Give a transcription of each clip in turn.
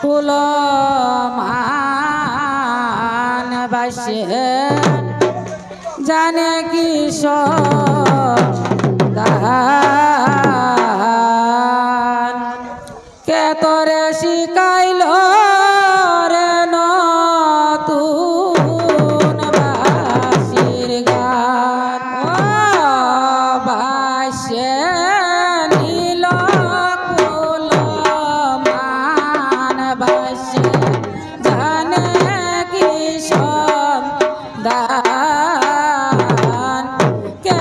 কুলমান বাসে জানে কি দান কে তোরে শিখাইল রে নতুন বাসির গান বাসে নীল কুলমান বাসে জানে কি দান কে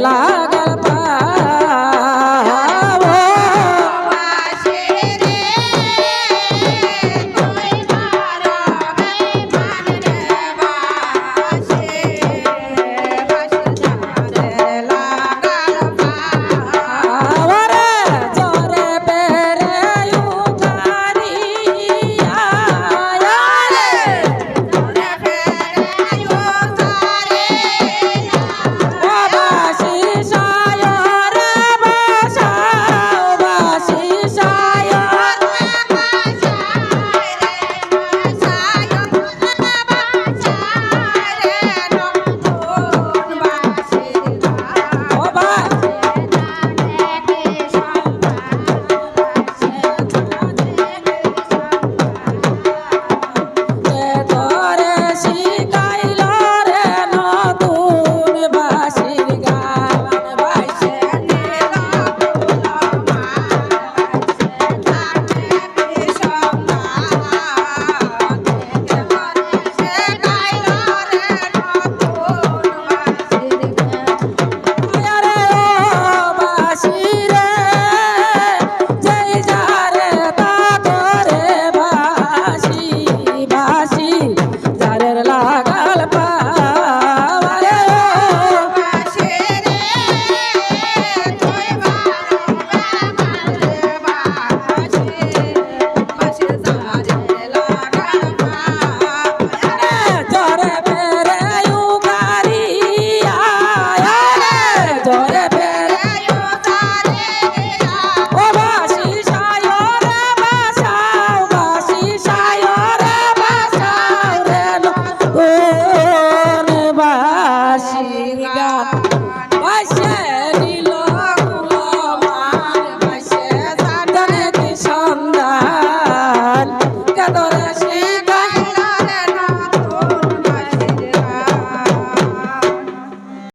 लागल पाव बाशी रे तोय मारा गई मान रे बाशी झारे लागल पाव रे जोरे पेरे युगारिया रे रे फेरे यो सारे ओ बाशी सायो रे बाशा बाशी सायो ओ बा তোরে শিখাইলো রে নতুন বাঁশির গান বাইছে রে ও বাঁশি রে যেই যারে তা করে বাঁশি বাঁশি যারের লাগাল পাওয়া রে ও জরে পেরে ইউগারিয়া রে জরে পেরে ও বাঁশি সায়ো রে বাঁশাও বাঁশি সায়ো রে বাঁশাও রে নতুন বাঁশির গান বাইছে